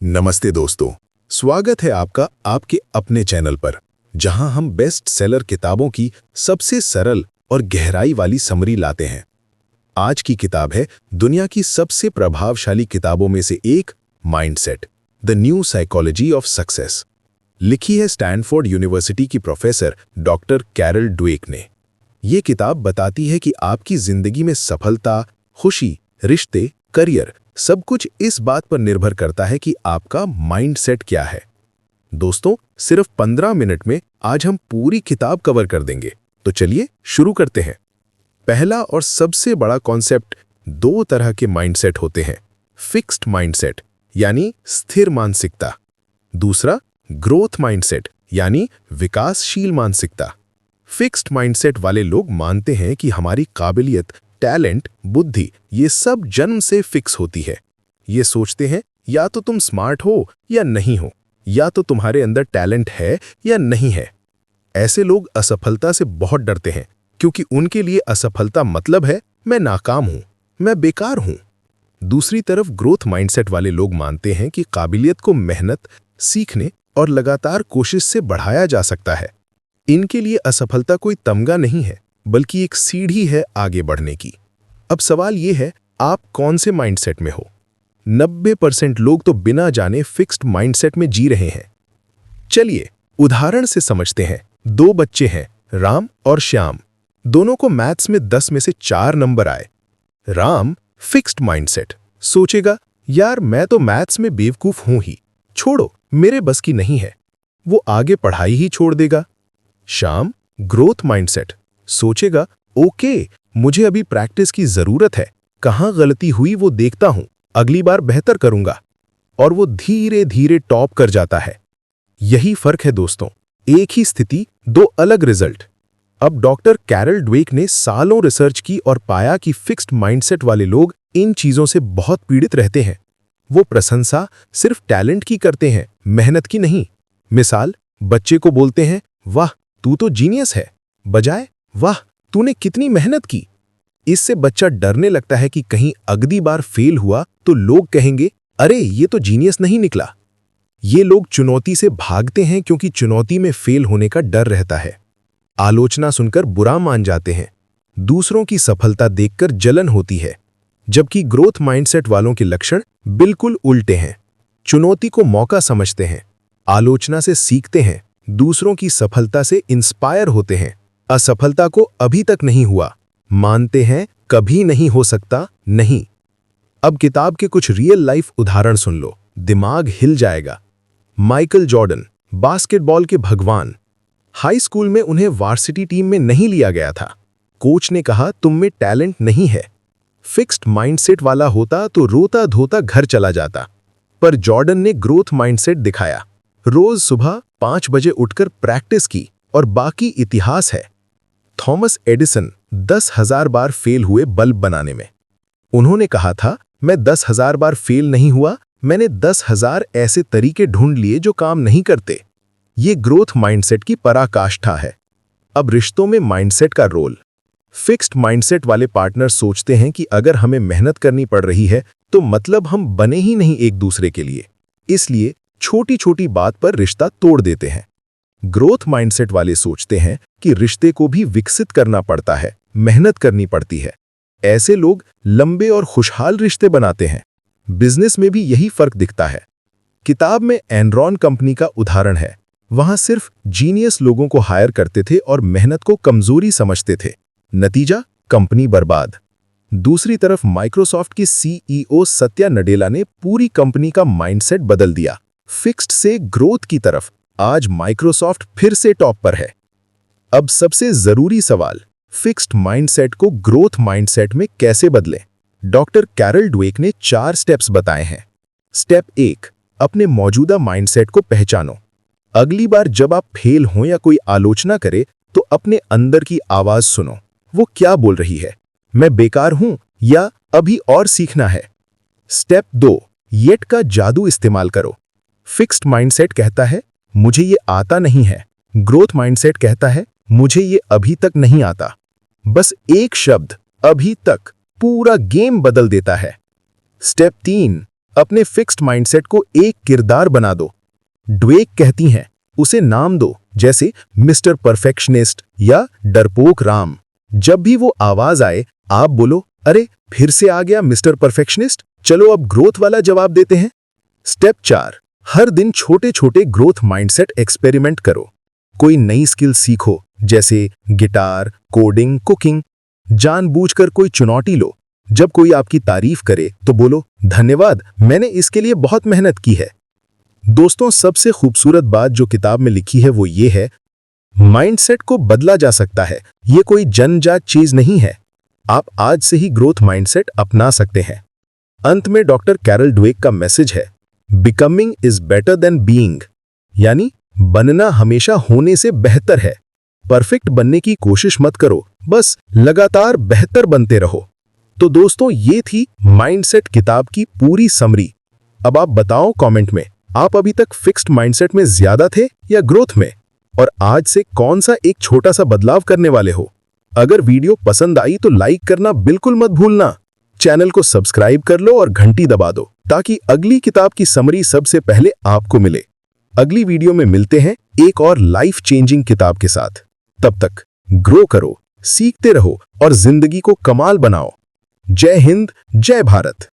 नमस्ते दोस्तों, स्वागत है आपका आपके अपने चैनल पर, जहां हम बेस्ट सेलर किताबों की सबसे सरल और गहराई वाली समरी लाते हैं। आज की किताब है दुनिया की सबसे प्रभावशाली किताबों में से एक, mindset, the new psychology of success. लिखी है स्टैनफोर्ड यूनिवर्सिटी की प्रोफेसर डॉक्टर कैरल ड्वेक ने। ये किताब बताती है कि आपकी जिंदगी में सफलता, खुशी, रिश्ते, करियर सब कुछ इस बात पर निर्भर करता है कि आपका माइंडसेट क्या है। दोस्तों, सिर्फ 15 मिनट में आज हम पूरी किताब कवर कर देंगे, तो चलिए शुरू करते हैं। पहला और सबसे बड़ा कॉन्सेप्ट, दो तरह के माइंडसेट होते हैं, फिक्स्ड माइंडसेट यानी स्थिर मानसिकता, दूसरा ग्रोथ माइंडसेट यानी विकासशील मानसिकता। फिक्स्ड माइंडसेट वाले लोग मानते हैं कि हमारी काबिलियत, टैलेंट, बुद्धि ये सब जन्म से फिक्स होती है। ये सोचते हैं या तो तुम स्मार्ट हो या नहीं हो, या तो तुम्हारे अंदर टैलेंट है या नहीं है। ऐसे लोग असफलता से बहुत डरते हैं, क्योंकि उनके लिए असफलता मतलब है मैं नाकाम हूं, मैं बेकार हूं। दूसरी तरफ ग्रोथ माइंडसेट वाले लोग मानते हैं कि काबिलियत को मेहनत, सीखने और लगातार कोशिश से बढ़ाया जा सकता है। इनके लिए असफलता कोई तमगा नहीं है, बल्कि एक सीढ़ी है आगे बढ़ने की। अब सवाल यह है, आप कौन से माइंडसेट में हो? 90% लोग तो बिना जाने फिक्स्ड माइंडसेट में जी रहे हैं। चलिए उदाहरण से समझते हैं। दो बच्चे हैं, राम और श्याम। दोनों को मैथ्स में 10 में से 4 नंबर आए। राम फिक्स्ड माइंडसेट सोचेगा, यार मैं तो मैथ्स में बेवकूफ हूं ही, छोड़ो, मेरे बस की नहीं है। वो आगे पढ़ाई ही छोड़ देगा। श्याम ग्रोथ माइंडसेट सोचेगा, ओके, मुझे अभी प्रैक्टिस की जरूरत है, कहां गलती हुई वो देखता हूं, अगली बार बेहतर करूंगा। और वो धीरे धीरे टॉप कर जाता है। यही फर्क है दोस्तों, एक ही स्थिति, दो अलग रिजल्ट। अब डॉक्टर कैरल ड्वेक ने सालों रिसर्च की और पाया कि फिक्स्ड माइंडसेट वाले लोग इन चीजों से बहुत पीड़ित रहते हैं। वो प्रशंसा सिर्फ टैलेंट की करते हैं, मेहनत की नहीं। मिसाल, बच्चे को बोलते हैं, वाह तू तो जीनियस है, बजाय वाह तूने कितनी मेहनत की। इससे बच्चा डरने लगता है कि कहीं अगली बार फेल हुआ तो लोग कहेंगे, अरे ये तो जीनियस नहीं निकला। ये लोग चुनौती से भागते हैं क्योंकि चुनौती में फेल होने का डर रहता है। आलोचना सुनकर बुरा मान जाते हैं, दूसरों की सफलता देखकर जलन होती है। जबकि ग्रोथ माइंडसेट वालों के लक्षण बिल्कुल उल्टे हैं। चुनौती को मौका समझते हैं, आलोचना से सीखते हैं, दूसरों की सफलता से इंस्पायर होते हैं। असफलता को अभी तक नहीं हुआ मानते हैं, कभी नहीं हो सकता नहीं। अब किताब के कुछ रियल लाइफ उदाहरण सुन लो, दिमाग हिल जाएगा। माइकल जॉर्डन, बास्केटबॉल के भगवान। हाई स्कूल में उन्हें वार्सिटी टीम में नहीं लिया गया था। कोच ने कहा, तुम में टैलेंट नहीं है। फिक्स्ड माइंडसेट वाला होता तो रोता धोता घर चला जाता, पर जॉर्डन ने ग्रोथ माइंडसेट दिखाया। रोज सुबह 5 बजे उठकर प्रैक्टिस की और बाकी इतिहास है। थॉमस एडिसन 10,000 बार फेल हुए बल्ब बनाने में। उन्होंने कहा था, मैं 10,000 बार फेल नहीं हुआ, मैंने 10,000 ऐसे तरीके ढूंढ लिए जो काम नहीं करते। ये ग्रोथ माइंडसेट की पराकाष्ठा है। अब रिश्तों में माइंडसेट का रोल। फिक्स्ड माइंडसेट वाले पार्टनर सोचते हैं कि अगर हमें मेहनत करनी पड़ रही है तो मतलब हम बने ही नहीं एक दूसरे के लिए, इसलिए छोटी छोटी बात पर रिश्ता तोड़ देते हैं। ग्रोथ माइंडसेट वाले सोचते हैं कि रिश्ते को भी विकसित करना पड़ता है, मेहनत करनी पड़ती है। ऐसे लोग लंबे और खुशहाल रिश्ते बनाते हैं। बिजनेस में भी यही फर्क दिखता है। किताब में एनरॉन कंपनी का उदाहरण है। वहां सिर्फ जीनियस लोगों को हायर करते थे और मेहनत को कमजोरी समझते थे। नतीजा, कंपनी बर्बाद। दूसरी तरफ माइक्रोसॉफ्ट की सीईओ सत्या नडेला ने पूरी कंपनी का माइंडसेट बदल दिया, फिक्स्ड से ग्रोथ की तरफ। आज माइक्रोसॉफ्ट फिर से टॉप पर है। अब सबसे जरूरी सवाल, फिक्स्ड माइंडसेट को ग्रोथ माइंडसेट में कैसे बदलें? डॉक्टर कैरल ड्वेक ने 4 स्टेप्स बताए हैं। स्टेप 1, अपने मौजूदा माइंडसेट को पहचानो। अगली बार जब आप फेल हो या कोई आलोचना करे तो अपने अंदर की आवाज सुनो। वो क्या बोल रही है? मैं बेकार हूं या अभी और सीखना है? स्टेप 2, येट का जादू इस्तेमाल करो। फिक्स्ड माइंडसेट कहता है, मुझे ये आता नहीं है। ग्रोथ माइंडसेट कहता है, मुझे ये अभी तक नहीं आता। बस एक शब्द, अभी तक, पूरा गेम बदल देता है। स्टेप 3, अपने फिक्स्ड माइंडसेट को एक किरदार बना दो। ड्वेक कहती हैं, उसे नाम दो, जैसे मिस्टर परफेक्शनिस्ट या डरपोक राम। जब भी वो आवाज आए, आप बोलो, अरे फिर से आ गया मिस्टर परफेक्शनिस्ट, चलो अब ग्रोथ वाला जवाब देते हैं। स्टेप 4, हर दिन छोटे छोटे ग्रोथ माइंडसेट एक्सपेरिमेंट करो। कोई नई स्किल सीखो, जैसे गिटार, कोडिंग, कुकिंग। जानबूझकर कोई चुनौती लो। जब कोई आपकी तारीफ करे तो बोलो, धन्यवाद, मैंने इसके लिए बहुत मेहनत की है। दोस्तों, सबसे खूबसूरत बात जो किताब में लिखी है वो ये है, माइंडसेट को बदला जा सकता है। ये कोई जन्मजात चीज नहीं है। आप आज से ही ग्रोथ माइंडसेट अपना सकते हैं। अंत में डॉक्टर कैरल ड्वेक का मैसेज है, becoming is better than being, यानी बनना हमेशा होने से बेहतर है। परफेक्ट बनने की कोशिश मत करो, बस लगातार बेहतर बनते रहो। तो दोस्तों, ये थी माइंडसेट किताब की पूरी समरी। अब आप बताओ कमेंट में, आप अभी तक फिक्स्ड माइंडसेट में ज्यादा थे या ग्रोथ में, और आज से कौन सा एक छोटा सा बदलाव करने वाले हो। अगर वीडियो पसंद आई तो लाइक करना बिल्कुल मत भूलना। चैनल को सब्सक्राइब कर लो और घंटी दबा दो, ताकि अगली किताब की समरी सबसे पहले आपको मिले। अगली वीडियो में मिलते हैं एक और लाइफ चेंजिंग किताब के साथ। तब तक ग्रो करो, सीखते रहो और जिंदगी को कमाल बनाओ। जय हिंद, जय भारत।